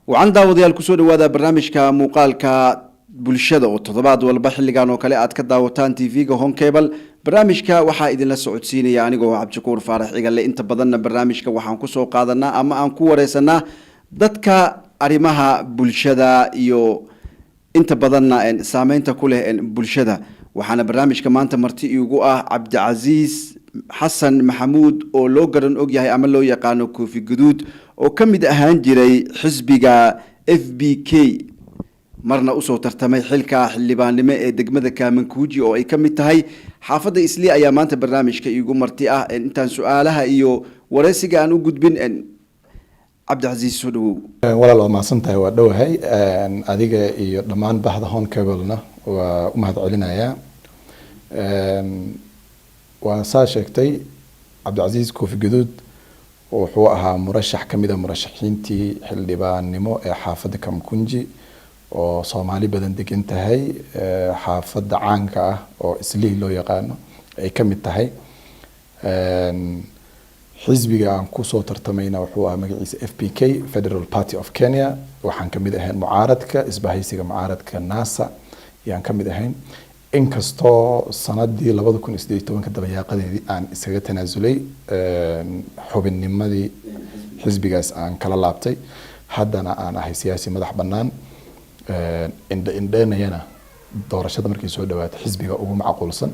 وعن داوديال كسود وهذا برنامج كمقال كبلشدة وتضبط والبحلقان وكلا أتكد داوتان تي في هون كيبل برنامج كوحا إذن لسعود سيني يعني جو عبد شكور فارح قال لي أنت بدلنا برنامج كوحا كسو قادنا أما أنكو ورسنا دتك أريمها بلشدة يو أنت بدلنا إن سامين تقوله إن بلشدة وحنا برنامج كمان تمرتي يجوء عبد العزيز حسن محمود oo loo garan og yahay ama loo yaqaano Koofi Guduud oo kamid ahaan jiray xisbiga FBK marna usoo tartamay xilka xildhibaannimo ee degmada Kaamankuuji oo ay kamid tahay xaafadda Islii ayaa maanta barnaamijka iigu marti ah intaan su'aalaha iyo wareysiga aan u gudbin عبد العزيز سودو ولا لو ما سنتها ودوهي adiga iyo dhamaan bahda Hon Cable-na waa u mahad celinaya waan saa sheegtay عبد العزيز Koofi Guduud wuxuu ahaa murashax kamida murashaxiintii xildhibaannimo ee xaafadda Kaamankuuji oo Soomaali badan degan tahay xaafadda caanka ah oo Islii loo yaqaano ay kamid tahay xisbiga aan ku soo tartamayna wuxuu ahaa magaciisa FPK Federal Party of Kenya waxaan kamid ahayn mucaaradka isbahaysiga mucaaradka NASA yaan kamid ahayn inkastoo sanadii 2018 dabayaaqadeedii aan isaga tanaasulay xubinnimadii xisbigaas aan kala laabtay haddana aan ahay siyaasi madax bannaan indheynayana doorashada markay soo dhawaatay xisbiga ugu macquulsan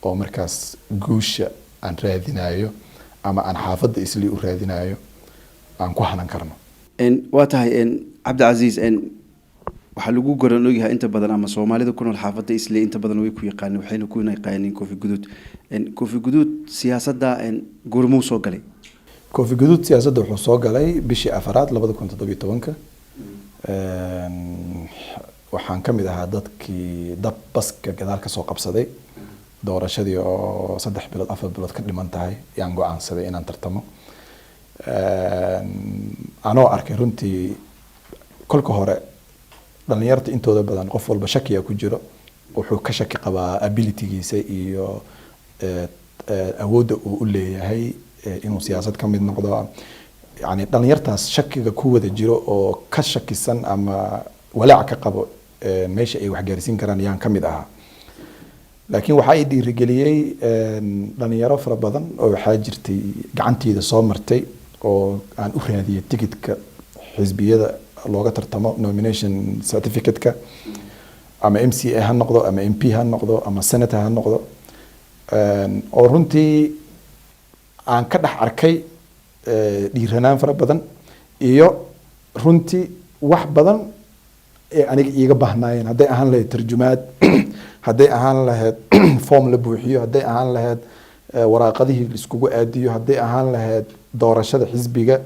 oo markaas guusha aan raadinayo ama aan xaafadda Islii u raadinayo aan ku hanan karno waa tahay عبد العزيز waxa lagu garan og yahay inta badan ama Soomaalida ku nool xaafadda Islii inta badan way ku yaqaaneen waxayna ku yaqaaneen Koofi Guduud Koofi Guduud siyaasadda gurmuu soo galay Koofi Guduud siyaasadda wuxuu soo galay bishii afraad 2017 waxaan kamid ahaa dadkii dab baska gadaal ka soo qabsaday doorashadii oo 3 bilood 4 bilood ka dhiman tahay yaan go'aansaday inaan tartamo anoo arkay runtii kolka hore dhalinyarta intooda badan qof walba shakiya ku jiro wuxuu ka shaki qabaa ability-giisa iyo awoodda uu u leeyahay inuu siyaasad ka mid noqdo yani dhalinyartaas shakiga ku wada jiro oo ka shakisan ama walaac ka qabo meesha ay wax gaarsiin karaan yaan ka mid ahaa laakiin waxa ay dhiirigeliyay dhalinyaro fara badan oo waxa jirtay gacanteeda soo martay oo aan u raadiyay tigidhka xisbiyada looga tartamo nomination certificate-ka ama MCA ha noqdo ama MP ha noqdo ama senator ha noqdo oo runtii aan ka dhax arkay dhiiranaan fara badan iyo runtii wax badan ee aniga iiga baahnaayeen hadday ahaan lahayd tarjumaad hadday ahaan lahayd form la buuxiyo hadday ahaan lahayd waraaqadihii la iskugu aadiyo hadday ahaan lahayd doorashada xisbiga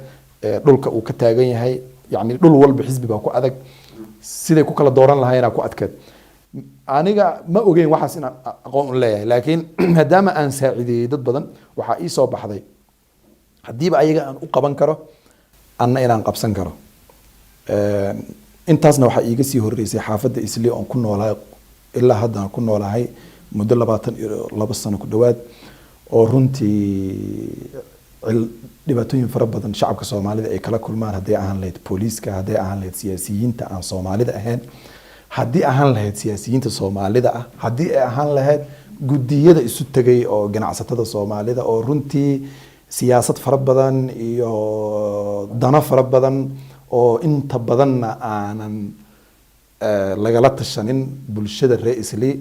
dhulka uu ka taagan yahay يعني دول والب حزب بقى كأدق سيدي كوكلا دوران لهاينا كأدكت أنيقا ما أوجين واحد سنا أقول لا لكن هدام أن ساعدي ضد بدن وحقيقي صوب حدي حدي بقى يجا أن أقبل كره أن إيران قبسن كره إنتازنا وحقيقي سيه الرئيس حافظ إسلي أن كنا ولا إلا هذا كنا ولا هاي مدلبات لبسنا كدوات ورنتي dhibaatooyin fara badan shacabka Soomaalida ay kala kulmaan hadii aan lahayd booliiska hadii aan lahayd siyaasiyiinta aan Soomaalida ahayn hadii aan lahayd siyaasiyiinta Soomaalida ah hadii ay aan lahayd gudiyada isu tagay oo ganacsatada Soomaalida oo runtii siyaasad fara badan iyo dana fara badan oo inta badanna aanan lagala tashanin bulshada reer Islii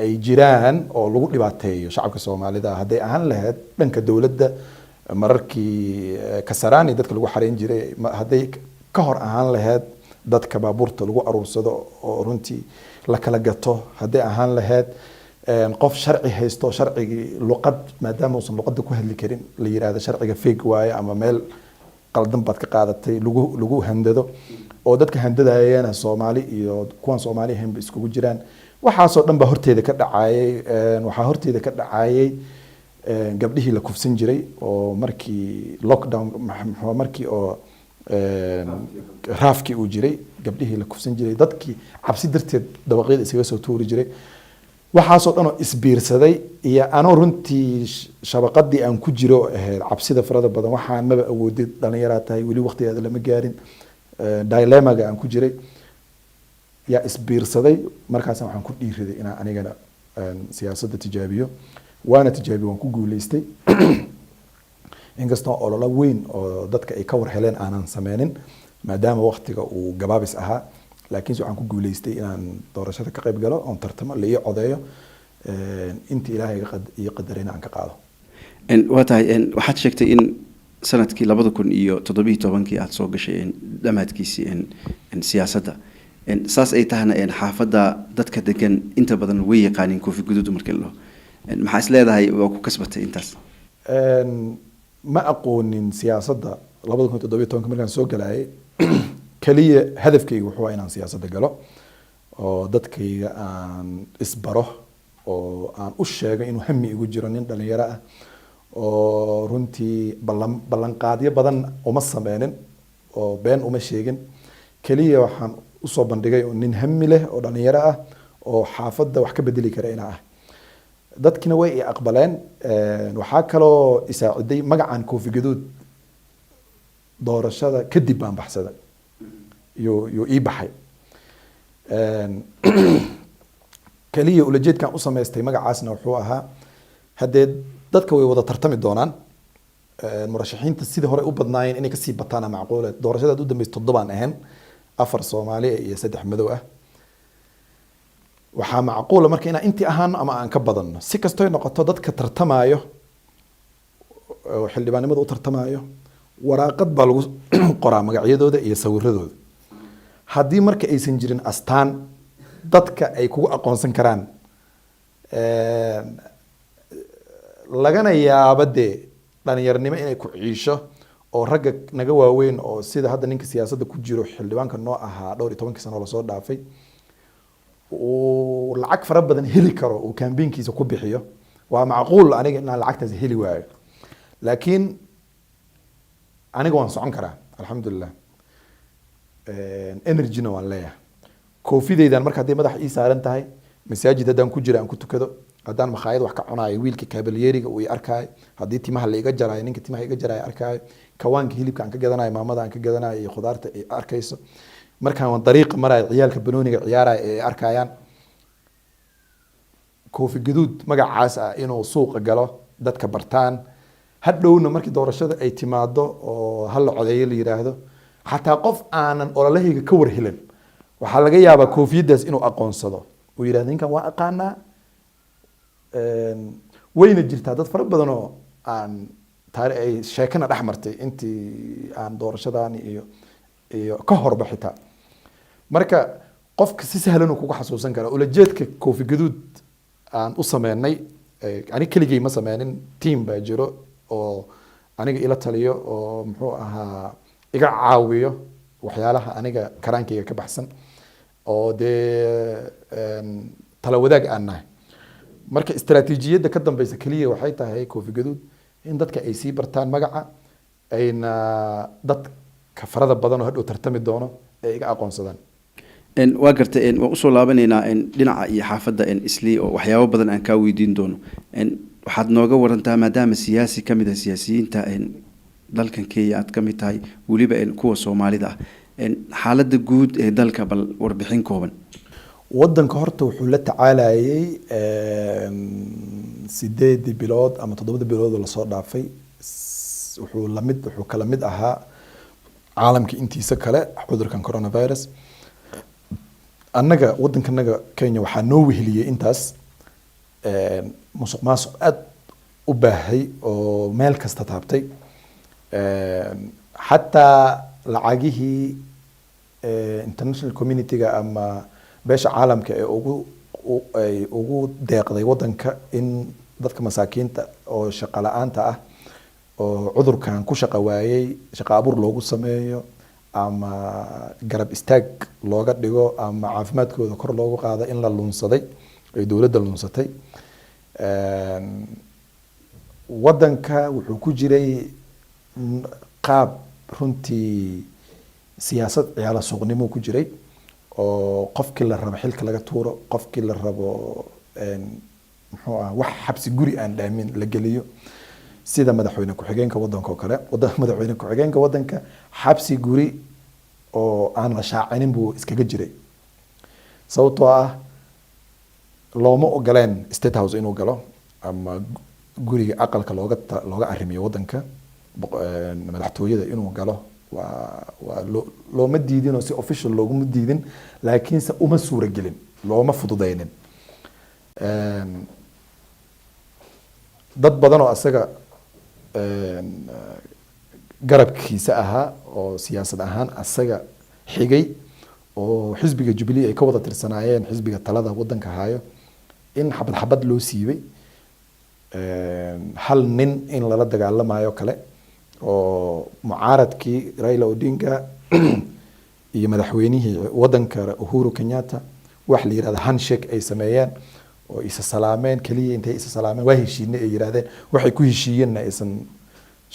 ay jiraan oo lagu dhibaateeyo shacabka Soomaalida hadii aan lahayd dhanka dawladda mararkii kasaraani dadka lagu xareen jiray hadii ka hor aan lahayd dadka baabuurta lagu aruursado oo runtii la kala gato hadii aan lahayd qof sharci haysto sharcigi luqad maadaama uusan luqadda ku hadli karin la yiraahdo sharciga fake waaye ama meel qaldan baad ka qaadatay lagu handado oo dadka handadayana Soomaali iyo kuwan Soomaali ahayn iskugu jiraan waxaasoo dhan ba horteeda ka dhacayay waxa horteeda ka dhacayay gabdhihii la kufsan jiray oo markii lockdown markii oo raafkii uu jiray gabdhihii la kufsan jiray dadkii cabsi darteed dabaqyada isaga soo tuuri jiray waxaasoo dhan oo isbiirsaday iyo anoo runtii shabaqadii aan ku jiro cabsida farada badan waxaan maba awoodid dhalinyaro tahay wali waqtigeeda lama gaarin dilemmaga aan ku jiray yaa isbiirsaday markaasna waxaan ku dhiiriday inaan anigana siyaasadda tijaabiyo waana tijaabiyo waan ku guuleystay inkastoo ololo weyn oo dadka ay ka war heleen aanan sameynin maadaama waqtiga uu gabaabis ahaa laakiin waxaan ku guuleystay inaan doorashada ka qayb galo oon tartamo la ii codeeyo inta ilaahay iyo qadarina aan ka qaado waa tahay waxaad sheegtay in sanadkii 2017 aad soo gashay dhamaadkiisii siyaasadda saas ay tahana xaafadda dadka degan inta badan way yaqaaniin koofi guduud markii la maxaa is leedahay waa ku kasbatay intaas ma aqoonin siyaasadda 2017 markaan soo galayay kaliya hadafkaygu wuxuu ahaa inaan siyaasadda galo oo dadkayga aan isbaro oo aan u sheego inuu hami igu jiro nin dhalinyaro ah oo runtii ballanqaadyo badan uma sameynin oo been uma sheegin kaliya waxaan usoo bandhigay nin hami leh oo dhalinyaro ah oo xaafadda wax ka bedeli kara inaa ah dadkina way i aqbaleen waxaa kaloo isaaciday magacan koofi gaduud doorashada kadib baan baxsada yo ii baxay kaliya ulajeedkan u samaystay magacaasna wuxuu ahaa haddee dadka way wada tartami doonaan murashaxiinta sidii hore u badnaayeen inay kasii bataana macquule doorashadaad u dambeysay 7 aan ahayn 4 Soomaali iyo 3 madow ah waxaa macquula marka inaan intii ahaano ama aan ka badanno si kastoo noqoto dadka tartamayo oo xildhibaanimada u tartamayo waraaqad baa lagu qoraa magacyadooda iyo sawiradooda haddii marka aysan jirin astaan dadka ay kugu aqoonsan karaan lagana yaabo dee dhalinyaranimo inay ku ciisho oo ragga naga waaweyn oo sida hadda ninka siyaasadda ku jiro xildhibaanka noo ahaa 12 sano la soo dhaafay uu lacag fara badan heli karo uu campaignkiisa ku bixiyo waa macquul aniga inaan lacagtaas heli waayo laakiin aniga waan socon karaa alxamdulillah energyna waan leeyahay koofidaydan marka haddii madax ii saaran tahay masaajid haddaan ku jira aan ku tukado haddaan makhaayad wax ka cunaayo wiilka kabalyeeriga uu i arkaayo haddii timaha la iga jaraayo ninka timaha iga jaraayo arkaayo kawaanka hilibka aan ka gadanayo maamada aan ka gadanayo iyo khudaarta ay arkayso markaan waan dariiqa marayo ciyaalka banooniga ciyaaraya ay arkayaan koofi gaduud magacaas ah inuu suuqa galo dadka bartaan hadhowna markii doorashada ay timaado oo hal codeeyo la yiraahdo xataa qof aanan ololahayga ka warhelin waxaa laga yaabaa koofiyadaas inuu aqoonsado uu yiraahdo ninkan waa aqaanaa wayna jirtaa dad fara badan oo aan taari ay sheekana dhex martay intii aan doorashadan iyo ka horba xitaa marka qofka si sahlan uu kugu xasuusan kara ulajeedka koofi gaduud aan u sameynay aniga keligay ma sameynin team baa jiro oo aniga ila taliyo oo muxuu ahaa iga caawiyo waxyaalaha aniga karaankayga ka baxsan oo dee tala wadaag aan nahay marka istaraatiijiyadda ka dambeysa kaliya waxay tahay koofi gaduud in dadka ay sii bartaan magaca ayna dadka farada badan oo hadhow tartami doono ay iga aqoonsadaan waa gartay waan usoo laabanaynaa dhinaca iyo xaafadda islii oo waxyaabo badan aan kaa weydiin doono waxaad nooga warantaa maadaama siyaasi ka mid ah siyaasiyiinta dalkan Kenya aad ka mid tahay weliba kuwa Soomaalida ah xaaladda guud ee dalka bal warbixin kooban wadanka horta wuxuu la tacaalayay 8 bilood ama 7 bilood la soo dhaafay wuxuu kala mid ahaa caalamka intiisa kale cudurkan coronavirus annaga wadankanaga Kenya waxaa noo weheliyay intaas musuqmaasuq aad u baahay oo meel kasta taabtay xataa lacagihii international community-ga ama beesha caalamka ee ugu deeqday wadanka in dadka masaakiinta oo shaqo la'aanta ah oo cudurkan ku shaqo waayay shaqo abuur loogu sameeyo ama garab istaag looga dhigo ama caafimaadkooda kor loogu qaado in la lunsaday ay dowladda lunsatay wadanka wuxuu ku jiray qaab runtii siyaasad ciyaala suuqnimo ku jiray oo qofkii la rabo xilka laga tuuro qofkii la rabo muxuu ah wax xabsi guri aan dhaamin la geliyo sida madaxweyne ku-xigeenka wadanka oo kale madaxweyne ku-xigeenka wadanka xabsi guri oo aan la shaacinin buu iskaga jiray sababtoo ah looma ogoleen state house inuu galo ama guriga aqalka looga arrimiyo wadanka madaxtooyada inuu galo waa looma diidin oo si official looguma diidin laakiinse uma suuragelin looma fududeynin dad badan oo asaga garabkiisa ahaa oo siyaasad ahaan asaga xigay oo xisbiga Jubilee ay ka wada tirsanaayeen xisbiga talada wadanka hayo in xabad xabad loo siibay hal nin in lala dagaalamayo kale oo mucaaradkii Raila Odinga iyo madaxweynihii wadanka Uhuru Kenyatta wax la yiraahdo handshake ay sameeyeen oo isa salaameen kaliya intay isa salaameen waa heshiinay ay yiraahdeen waxay ku heshiiyeen aysan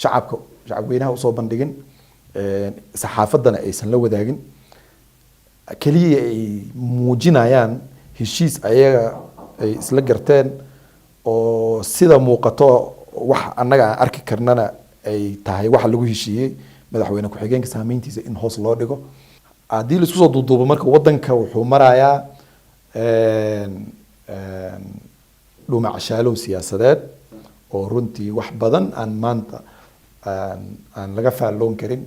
shacabweynaha usoo bandhigin saxaafadana aysan la wadaagin kaliya ay muujinayaan heshiis ayaga ay isla garteen oo sida muuqato wax annaga aan arki karnana ay tahay wax lagu heshiiyey madaxweyne ku-xigeenka saameyntiisa in hoos loo dhigo haddii la isku soo duuduubo marka wadanka wuxuu marayaa dhumacshaalow siyaasadeed oo runtii wax badan aan maanta aan laga faalloon karin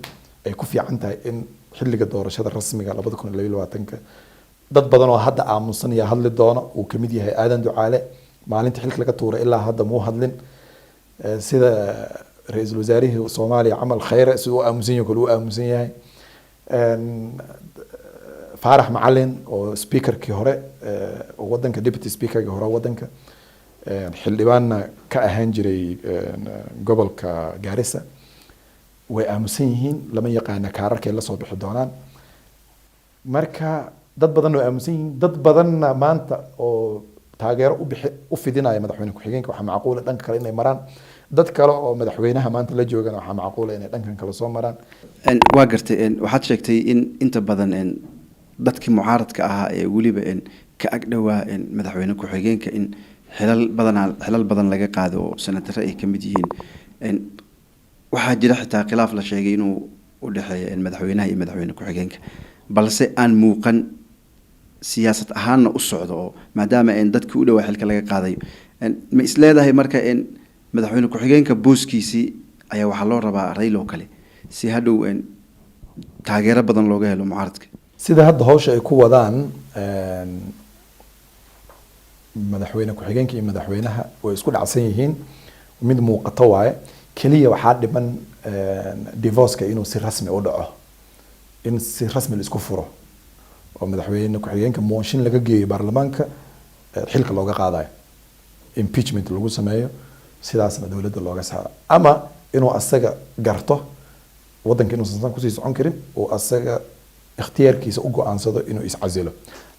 ay ku fiican tahay in xilliga doorashada rasmiga 2022 dad badan oo hadda aamusan iyo hadli doona uu kamid yahay aadan ducaale maalinta xilka laga tuuray ilaa hadda muu hadlin sida ra'iisul wasaarihii Soomaaliya Amal Khayre sidoo aamusan yahay uu aamusan yahay Faarax Macalin oo speakerkii hore wadanka deputy speakerkii hore wadanka xildhibaanna ka ahaan jiray gobolka Gaarisa way aamusan yihiin lama yaqaan kaararkay la soo bixi doonaan marka dad badan oo aamusan yihiin dad badanna maanta oo taageero u fidinaya madaxweyne ku-xigeenka waxa macquul ah dhanka kale inay maraan dad kale oo madaxweynaha maanta la joogana waxa macquul ah inay dhankan kale soo maraan waa gartay waxaad sheegtay in inta badan dadkii mucaaradka ahaa ee waliba ka agdhawaa madaxweyne ku-xigeenka in xilal badan laga qaado oo senatare ay kamid yihiin waxaa jira xitaa khilaaf la sheegay inuu u dhaxeeyo madaxweynaha iyo madaxweyne ku-xigeenka balse aan muuqan siyaasad ahaanna u socdo oo maadaama dadkii u dhawaa xilka laga qaadayo ma isleedahay marka madaxweyne ku-xigeenka booskiisii ayaa waxaa loo rabaa Raila oo kale si hadhow taageero badan looga helo mucaaradka sida hadda hawsha ay ku wadaan madaxweyne ku-xigeenka iyo madaxweynaha way isku dhacsan yihiin mid muuqato waaye kaliya waxaa dhiman divorce-ka inuu si rasmi u dhaco in si rasmi la isku furo oo madaxweyne ku-xigeenka mooshin laga geeyo baarlamaanka xilka looga qaadayo impeachment lagu sameeyo sidaasna dawladda looga saaro ama inuu asaga garto wadanka inuu san kusii socon karin oo asaga ikhtiyaarkiisa u go'aansado inuu iscasilo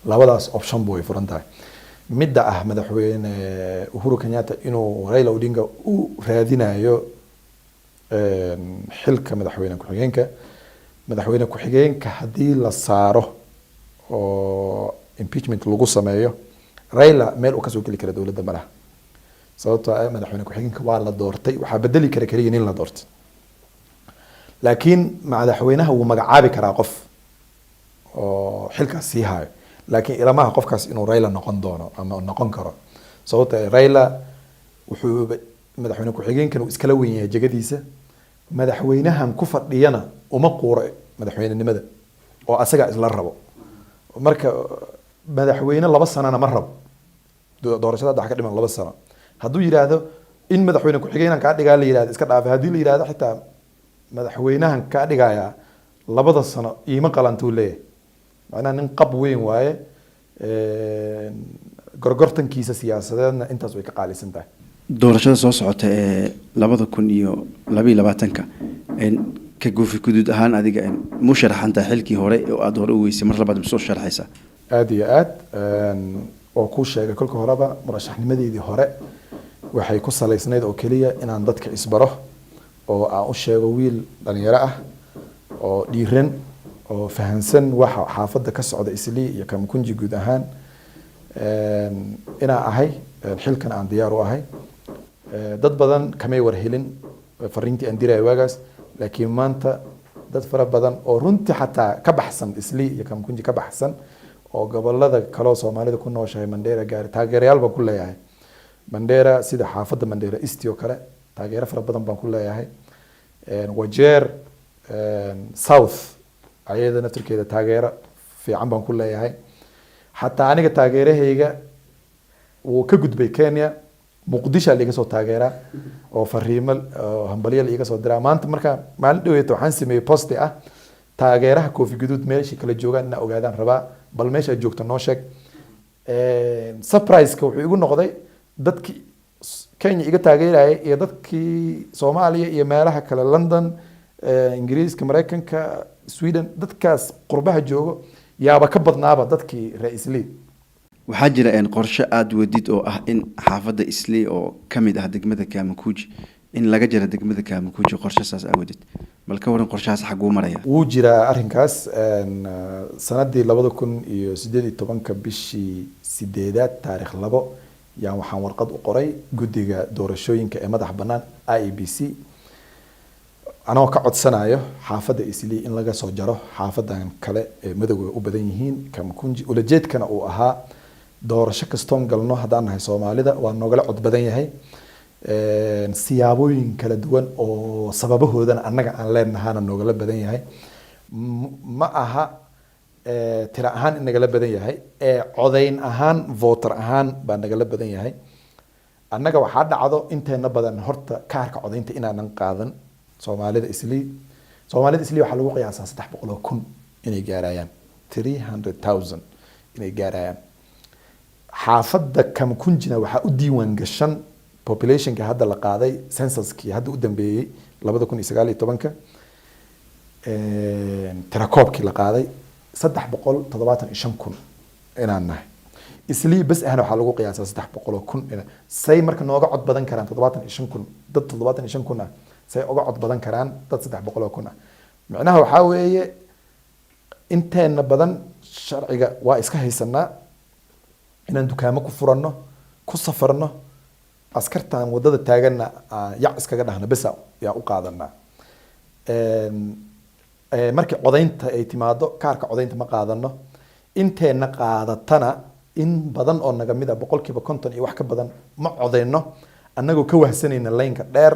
labadaas option buu ay furan tahay midda ah madaxweyne Uhuru Kenyatta inuu Raila Odinga u raadinayo xilka madaxweyne ku-xigeenka haddii la saaro oo impeachment lagu sameeyo Raila meel uu ka soo geli kara dawladda malaha sababtoo ah madaxweyne ku-xigeenka waa la doortay waxaa bedeli kara kaliya nin la doortay laakiin madaxweynaha wuu magacaabi karaa qof oo xilkaas sii hayo laakiin ilamaha qofkaas inuu Raila noqon doono ama noqon karo sababtoo ah Raila wuxuu madaxweyne ku-xigeenkan uu iskala weyn yahay jagadiisa madaxweynahan ku fadhiyana uma quuro madaxweynenimada oo asaga isla rabo marka madaxweyne 2 sanana ma rabo doorashada dhax ka dhiman 2 sano hadduu yiraahdo in madaxweyne ku-xigeenan ka dhigaa la yiraahdo iska dhaaf haddii la yiraahdo xitaa madaxweynahan ka dhigaya 2 sano iima qalantuu leeyahay macnaha nin qab weyn waaye gorgortankiisa siyaasadeedna intaas way ka qaalisan tahay doorashada soo socota ee 2022 ka goofi guud ahaan adiga mu sharaxanta xilkii hore oo aad hore u weysay mar labaad soo sharaxaysa aad iyo aad oo ku sheegay kolka horeba murashaxnimadeedii hore waxay ku saleysnayd oo kaliya inaan dadka isbaro oo aan u sheego wiil dhalinyaro ah oo dhiiran oo fahansan waxa xaafadda ka socda Islii iyo Kamkunji guud ahaan inaan ahay xilkan aan diyaar u ahay dad badan kamay war helin fariintii aan diray waagaas laakiin maanta dad fara badan oo runtii xataa ka baxsan Islii iyo Kamkunji ka baxsan oo gobolada kale oo Soomaalida ku nooshahay Mandera gaari taageerayaal baan ku leeyahay Mandera sida xaafadda Mandera East oo kale taageero fara badan baan ku leeyahay Wajeer South ayadana turkeeda taageero fiican baan ku leeyahay xataa aniga taageerahayga wuu ka gudbay Kenya Muqdisho liga soo taageera oo fariimo hambalyo liga soo diraa maanta marka maalin dhaweeyto waxaan sameeyay post ah taageeraha Koofi Gaduud meeshii kala joogaan in ogaadaan rabaa bal meesha joogto noo sheeg surprise ka wuxuu igu noqday dadkii Kenya iga taageerayay iyo dadkii Soomaaliya iyo meelaha kale London Ingiriiska Mareykanka Sweden dadkaas qurbaha joogo yaaba ka badnaaba dadkii Ra'iislii waxaa jira qorshe aad wadid oo ah in xaafadda Islii oo kamid ah degmada Kamukunji in laga jaro degmada Kamukunji qorshahaas awadid balka waran qorshahaas xaq uu maraya wuu jira arrinkaas sanadii 2018 bishii 8 taariikh 2 yaan waxaan warqad u qoray guddiga doorashooyinka ee madax bannaan IEBC anoo ka codsanayo xaafadda Islii in laga soo jaro xaafadan kale ee madowga u badan yihiin Kamukunji ulajeedkana uu ahaa doorasho kastoon galno haddaan nahay Soomaalida waa noogala cod badan yahay siyaabooyin kala duwan oo sababahoodana annaga aan leenahana noogala badan yahay ma aha tira ahaan in nagala badan yahay codayn ahaan voter ahaan baa nagala badan yahay annaga waxaa dhacdo inteena badan horta kaarka codaynta inaanan qaadan Soomaalida Islii waxaa lagu qiyaasaa 300,000 inay gaarayaan 300,000 inay gaarayaan xaafadda Kamukunjina waxaa u diiwaan gashan populationka hadda la qaaday censuskii hadda u dambeeyay 2019 tirakoobkii la qaaday 375,000 inaan nahay Islii bas ahna waxaa lagu qiyaasaa 300,000 say marka nooga cod badan karaan 75,000 dad 75,000 say uga cod badan karaan dad 300,000 macnaha waxaa weeye inteena badan sharciga waa iska haysanaa inaan dukaamo ku furanno ku safarno askartaan wadada taagana yac iskaga dhahna bas yaa u qaadanaa markii codaynta ay timaado kaarka codaynta ma qaadano inteena qaadatana in badan oo naga mid ah 50% iyo wax ka badan ma codeyno annagoo ka wahsanayna laynka dheer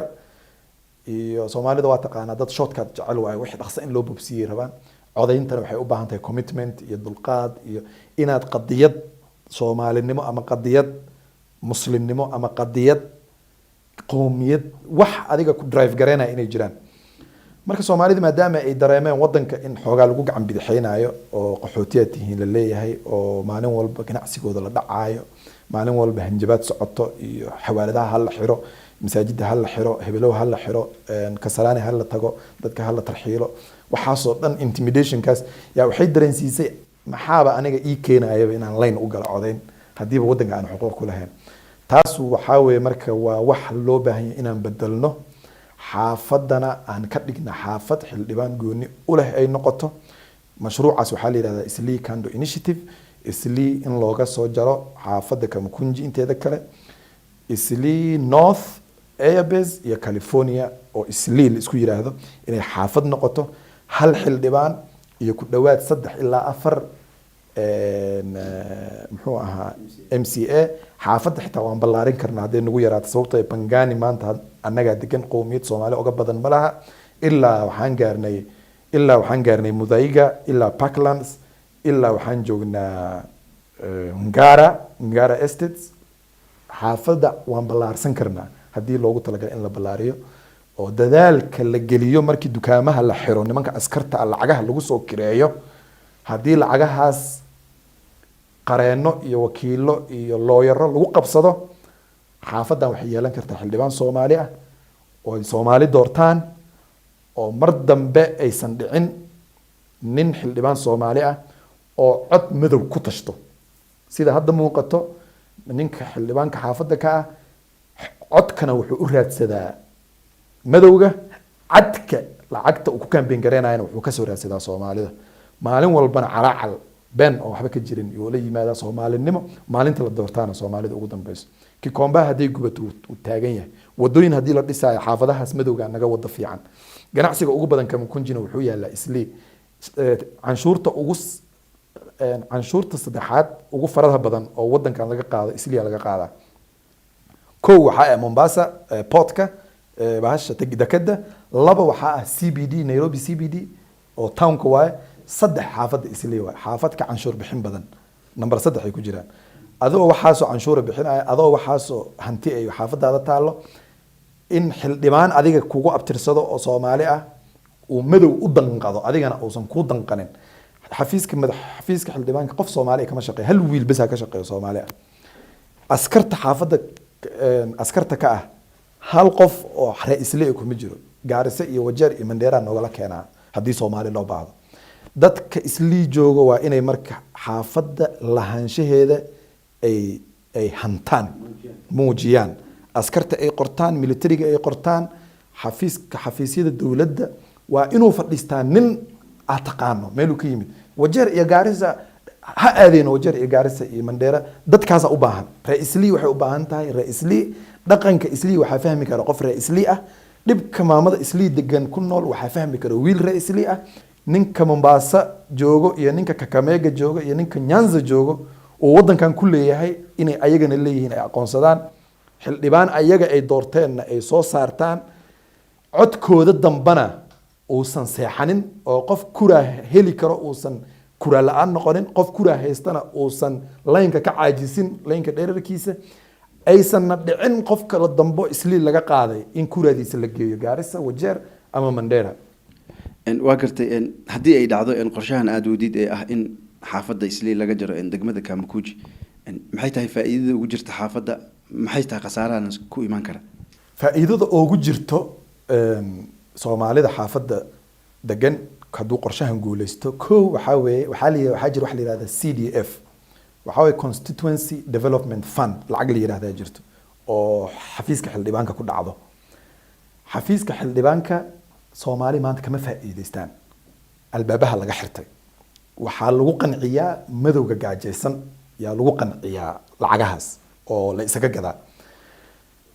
iyo Soomaalida waa taqaana dad shortcut jecel waay wixii dhaqso in loo bobsiyay rabaan codayntana waxay u baahan tahay commitment iyo dulqaad iyo inaad qadiyad Soomaalinimo ama qadiyad muslimnimo ama qadiyad qoomiyad wax adiga ku drive gareynaa inay jiraan marka Soomaalida maadaama ay dareemeen wadanka in xoogaa lagu gacan bidixeynayo oo qaxootiyaad yihiin la leeyahay oo maalin walba ganacsigooda la dhacaayo maalin walba hanjabaad socoto iyo xawaaladaha hal la xiro masaajidda hal la xiro hebelow hal la xiro kasalaani hal la tago dadka hal la tarxiilo waxaasoo dhan intimidationkaas yaa waxay dareensiisay maxaaba aniga ii keenayaba inaan line u gala codayn hadiiba wadanka aan xuquuq ku lahayn taas waxaa weeye marka waa wax loo baahan yahay inaan bedelno xaafadana aan ka dhigna xaafad xildhibaan gooni u leh ay noqoto mashruucaas waxaa la yiraahdaa Islii Kando Initiative Islii in looga soo jaro xaafadda Kamukunji inteeda kale Islii North Airbase iyo California oo Islii la isku yiraahdo inay xaafad noqoto hal xildhibaan iyo ku dhawaad 3 ilaa 4 muxuu ahaa MCA xaafadda xitaa waan ballaarin karnaa hadday nagu yaraato sababtoo Pangani maanta annaga degan qowmiyad Soomaali uga badan malaha ilaa waxaan gaarnay Mudaiga ilaa Parklands ilaa waxaan joognaa Ngara Estates xaafadda waan ballaarsan karnaa haddii loogu talagalay in la ballaariyo oo dadaalka la geliyo markii dukaamaha la xiro nimanka askarta lacagaha lagu soo kireeyo haddii lacagahaas qareeno iyo wakiilo iyo looyaro lagu qabsado xaafaddan waxay yeelan kartaa xildhibaan Soomaali ah oo Soomaali doortaan oo mar dambe aysan dhicin nin xildhibaan Soomaali ah oo cod madow ku tashto sida hadda muuqato ninka xildhibaanka xaafadda ka ah codkana wuxuu u raadsadaa madowga cadka lacagta uu ku campaign gareynayna wuxuu ka soo raadsadaa Soomaalida maalin walbana calaacal ben oo waxba ka jirin iyo la yimaada Soomaalinimo maalinta la doortaana Soomaalida ugu dambayso Kikomba haday gubato uu taagan yahay wadooyin hadii la dhisaayo xaafadahaas madowga naga wada fiican ganacsiga ugu badan Kamukunjina wuxuu yaalaa Islii. canshuurta saddexaad ugu faraha badan oo wadankan laga qaado Islii laga qaadaa. kow waxaa ah Mombasa portka bahasha dekada. laba waxaa ah CBD Nairobi CBD oo townka waaye. saddex xaafadda Islii waaye, xaafadka canshuur bixin badan number 3 ay ku jiraan. adoo waxaasoo canshuura bixinaya, adoo waxaasoo hanti ay xaafadaada taalo, in xildhibaan adiga kugu abtirsado oo Soomaali ah uu madow u danqado adigana uusan ku danqanin. xafiiska xildhibaanka qof Soomaali kama shaqeeyo, hal wiil bas ka shaqeeyo Soomaali ah. askarta xaafadda askarta ka ah hal qof oo ra'iisle kuma jiro. Gaarisa iyo Wajeer iyo Mandera noogala keenaa haddii Soomaali loo baahdo. dadka Islii jooga waa inay marka xaafadda lahaanshaheeda ay hantaan, muujiyaan. askarta ay qortaan, militariga ay qortaan, xafiisyada dowladda waa inuu fadhiistaa nin aad taqaano meeluu ka yimid. Wajeer iyo Gaarisa ha aadeen, Wajeer iyo Gaarisa iyo Mandera dadkaas u baahan. Ra'iisli waxay u baahan tahay ra'iisli. dhaqanka Islii waxaa fahmi kara qof ra'iisli ah. dhibka maamada Islii degan ku nool waxaa fahmi kara wiil ra'iisli ah. ninka Mombasa joogo iyo ninka Kakamega joogo iyo ninka Nyanza joogo oo wadankan ku leeyahay inay ayagana leeyihiin ay aqoonsadaan. xildhibaan ayaga ay doorteenna ay soo saartaan. codkooda dambana uusan seexanin oo qof kuraa heli karo uusan kuraa la'aan noqonin. qof kuraa haystana uusan laynka ka caajisin, laynka dheerarkiisa aysanna dhicin qof kala dambo Islii laga qaaday in kuraadiisa la geeyo Gaarisa, Wajeer ama Mandera. waa gartay haddii ay dhacdo qorshahan aad wadid ee ah in xaafadda Islii laga jaro degmada Kamukunji, maxay tahay faa'iidada ugu jirta xaafadda, maxay tahay khasaaraha ku iman kara? faa'iidada ugu jirto Soomaalida xaafadda degan hadduu qorshahan guuleysto, kow waxaa jira wax la yiraahdo CDF, waxaa weeye Constituency Development Fund, lacag la yiraahdo jirto oo xafiiska xildhibaanka ku dhacdo. xafiiska xildhibaanka Soomaali maanta kama faa'iideystaan, albaabaha laga xirtay. waxaa lagu qanciyaa madowga gaajeysan yaa lagu qanciyaa lacagahaas oo la isaga gadaa.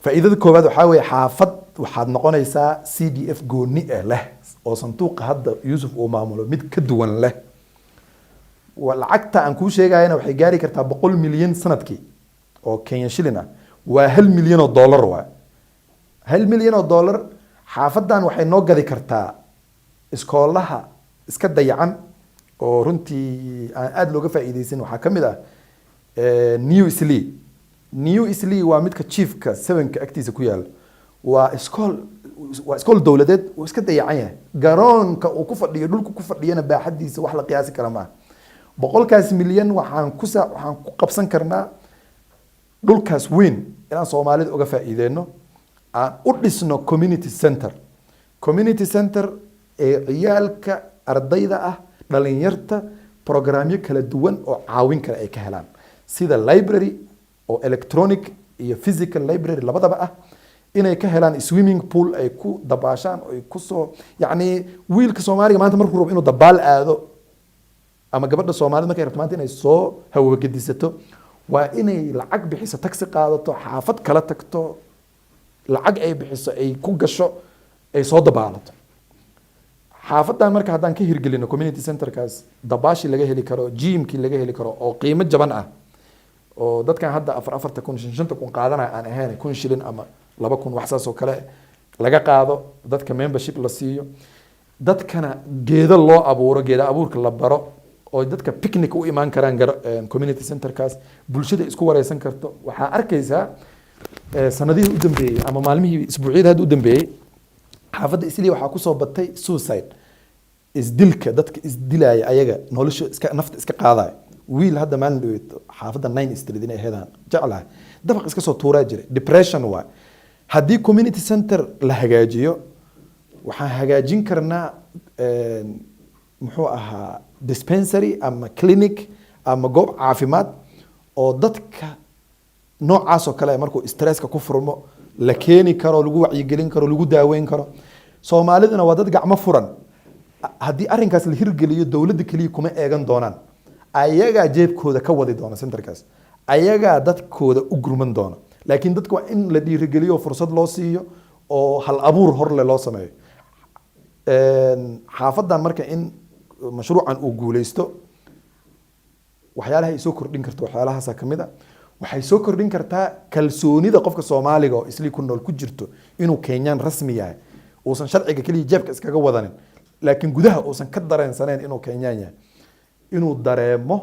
faa'iidada koowaad waxaa weeye xaafad waxaad noqonaysaa CDF gooni leh oo sanduuqa hadda Yuusuf uu maamulo mid ka duwan leh. lacagta aan kuu sheegayana waxay gaari kartaa 100 milyan sanadkii oo Kenya shilling ah. waa 1 milyan oo dollar waa 1 milyan oo dollar. xaafadan waxay noo gadi kartaa iskoolaha iska dayacan oo runtii aan aad looga faa'iideysan. waxaa ka mid ah New Islii. New Islii waa midka chiefka 7ka agtiisa ku yaal. waa iskool dowladeed oo iska dayacan yahay. garoonka uu ku fadhiyo, dhulku ku fadhiyana baaxadiisa wax la qiyaasi kara maaha. 100 milyan waxaan ku qabsan karnaa dhulkaas weyn inaan Soomaalida uga faa'iideeno. aan u dhisno community center ee ciyaalka ardayda ah, dhalinyarta programyo kala duwan oo caawin kara ay ka helaan, sida library oo electronic iyo physical library labadaba ah. inay ka helaan swimming pool ay ku dabaashaan oo ay ku soo, yacni wiilka Soomaaliga maanta markuu rabo inuu dabaal aado ama gabadha Soomaalida markay rabto maanta inay soo hawagadisato, waa inay lacag bixiso, taxi qaadato, xaafad kala tagto, lacag ay bixiso ay ku gasho ay soo dabaalato. xaafadan marka haddaan ka hirgelino community centerkaas, dabaashi laga heli karo, gymkii laga heli karo oo qiimo jaban ah oo dadkan hadda 4,000 kun qaadanaya aan ahayn 1,000 shilin ama 2,000 wax saas oo kale laga qaado. dadka membership la siiyo, dadkana geedo loo abuuro, geeda abuurka la baro oo dadka picnic u imaan karaan community centerkaas, bulshada isku wareysan karto. waxaa arkaysaa sanadihii u dambeeyay ama maalmihii isbuucyada hadda u dambeeyay xaafadda Islii waxaa ku soo batay suicide, isdilka. dadka isdilaya ayaga nolosha nafta iska qaadaya. wiil hadda maalin dhaweeto xaafadda 9 Street inay heedaan jeclahay dabaq iska soo tuuraa jiray. depression waa. haddii community center la hagaajiyo waxaan hagaajin karnaa muxuu ahaa dispensary ama clinic ama goob caafimaad oo dadka noocaas oo kale markuu stresska ku furmo la keeni karo, lagu wacyigelin karo, lagu daaweyn karo. Soomaaliduna waa dad gacmo furan. haddii arrinkaas la hirgeliyo dowladda kaliya kuma eegan doonaan, ayagaa jeebkooda ka wadi doona centerkaas, ayagaa dadkooda u gurman doona. laakiin dadka waa in la dhiirigeliyo, fursad loo siiyo oo hal abuur horle loo sameeyo. xaafadan marka in mashruucan uu guuleysto waxyaalaha ay soo kordhin karto waxyaalahaasa kamid a waxay soo kordhin kartaa kalsoonida qofka soomaaliga oo isli ku nool ku jirto inuu kenyaan rasmi yahay uusan sharciga keliya jeebka iskaga wadanin laakiin gudaha uusan ka dareensaneen inuu kenyaan yahay inuu dareemo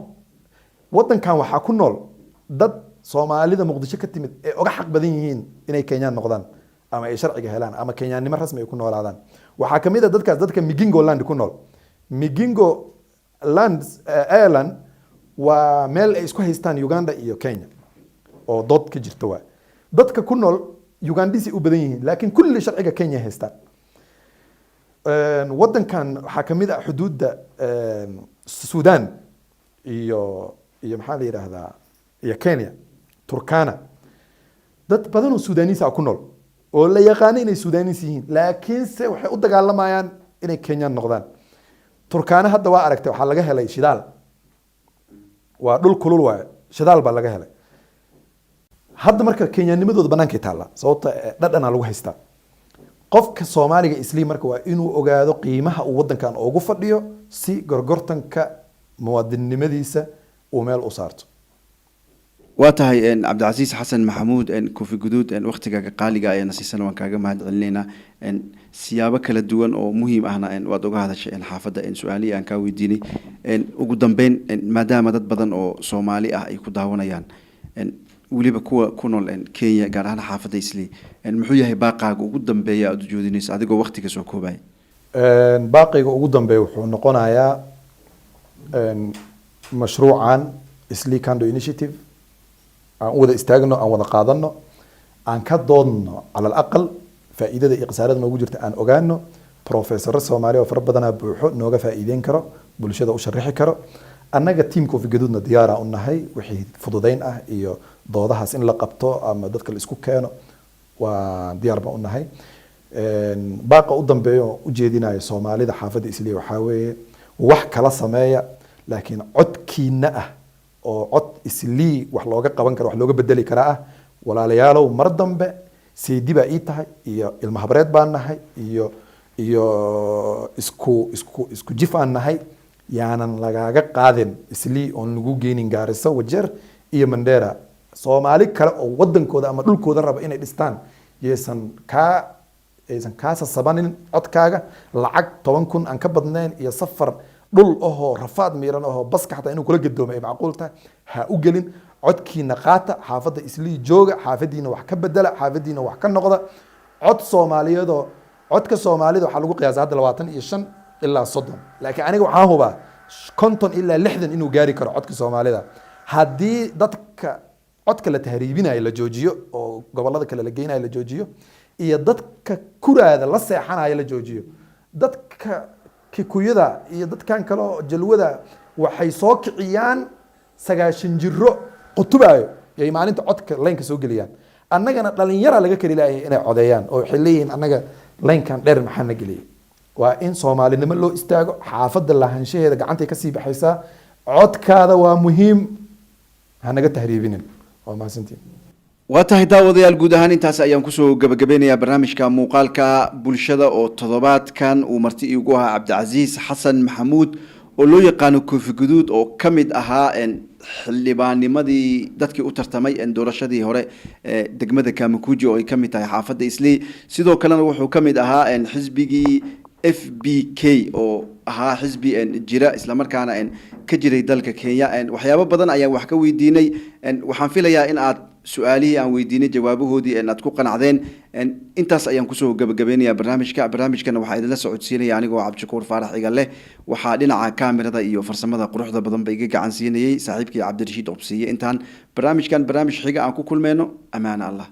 wadankan waxaa ku nool dad soomaalida muqdisho ka timid ee uga xaq badan yihiin inay kenyaan noqdaan ama ay sharciga helaan ama kenyaannimo rasmi ay ku noolaadaan waxaa kamid a dadkaas dadka migingo land ku nool migingo land Ireland waa meel ay isku haystaan Uganda iyo Kenya oo dood ka jirta waa dadka ku nool Ugandisi u badan yihiin laakiin kulli sharciga Kenya haystaan wadankan waxaa kamid ah xuduudda Sudan iyo maxaa la yiraahdaa iyo Kenya Turkana dad badan oo Sudanese ah ku nool oo la yaqaan inay Sudanese yihiin laakiin se waxay u dagaalamayaan inay Kenyan noqdaan Turkana hadda waa aragtay waxa laga helay shidaal waa dhul kulul waa shidaal baa laga helay hadda marka Kenyanimadooda banaanka taala sababta dhadhana lagu haystaa qofka Soomaaliga isli marka waa inuu ogaado qiimaha uu wadankan ugu fadhiyo si gorgortanka muwaadinimadiisa uu meel u saarto waa tahay cabdicasiis xasan maxamuud kofi guduud waqtiga qaaliga ay nasiisan waan kaaga mahadcelinayna siyaabo kala duwan oo muhiim ahna waad uga hadashay xaafadda su'aalihi aan ka weydiinay ugu dambeyn maadaama dad badan oo Soomaali ah ay ku daawanayaan waliba kuwa ku nool Kenya gaar ahaan xaafadda Isli muxuu yahay baaqaaga ugu dambeeya aad u joodinayso adigoo waqtiga soo koobay baaqayga ugu dambeeya wuxuu noqonayaa mashruucan Isli Kando Initiative aan wada istaagno aan wada qaadano aan ka doodno على الأقل faa'iidada iyo qasarada noogu jirta aan ogaano professor Soomaali oo far badan buuxo nooga faa'iideyn karo bulshada u sharaxi karo annaga teamka Kofi Gaduudna diyaar ah u nahay wixii fududeyn ah iyo doodahaas in la qabto ama dadka la isku keeno waa diyaar baan u nahay baaqa u dambeeyo u jeedinayo Soomaalida xaafadda Isli waxa weeye wax kala sameeya laakiin codkiina ah oo cod Isli wax looga qaban karo wax looga bedeli kara ah walaalayaalow mar dambe seediba ii tahay iyo ilma habreed baan nahay iyo isku jif aan nahay yaanan lagaaga qaadin Isli oo lagu geenin Gaarisa Wajeer iyo Mandera Soomaali kale oo wadankooda ama dhulkooda raba inay dhistaan yeesan ka sasabanin codkaaga lacag 10,000 aan ka badnayn iyo safar dhul oo rafaad miiran oo baska xataa inuu kula gadoomay macquul tahay ha u gelin codkiina qaata xaafadda Isli jooga xaafadiina wax ka bedela xaafadiina wax ka noqda cod Soomaaliyeed oo codka Soomaalida waxa lagu qiyaasaa hadda 25 ilaa 30 laakiin aniga waxaan hubaa 50 ilaa 60 inuu gaari karo codka Soomaalida haddii dadka codka la tahriibinayo la joojiyo oo gobolada kale la geynayo la joojiyo iyo dadka kuraada la seexanayo la joojiyo dadka Kikuyada iyo dadkan kale oo jalwada waxay soo kiciyaan 9 jiro qutubayo ay maalinta codka leenka soo galiyaan annagana dhalinyaro laga kari laayay inay codeeyaan oo xilliin annaga leenkan dheer maxaa na galiyay waa in Soomaalinimo loo istaago xaafadda lahaanshaheeda gacanta ka sii baxaysa codkaada waa muhiim hanaga tahriibinin oo maasantiin waa tahay daawadayaal guud ahaan intaas ayaan kusoo gabagabeynayaa barnaamijka muuqaalka bulshada oo toddobaadkan uu marti iigu ahaa cabdicasiis xasan maxamuud oo loo yaqaano Kofi Gaduud oo kamid ahaa xildhibaanimadii dadkii u tartamay doorashadii hore degmada Kamukuji oo ay kamid tahay xaafadda Isli sidoo kalena wuxuu kamid ahaa xisbigii FBK oo ahaa xisbi jira isla markaana ka jiray dalka Kenya waxyaabo badan ayaan wax ka weydiinay waxaan filayaa in aad su'aalihi aan weydiinay jawaabahoodii aad ku qanacdeen intaas ayaan kusoo gabagabeynayaa barnaamijkana waxaa idinla socodsiinaya anigoo Cabdishakuur Faarax Igalle waxaa dhinaca kaamirada iyo farsamada quruxda badan bay iga gacan siinayay saaxiibkii Cabdirashiid Obsiye intaan barnaamij xiga aan ku kulmeyno amaana Allah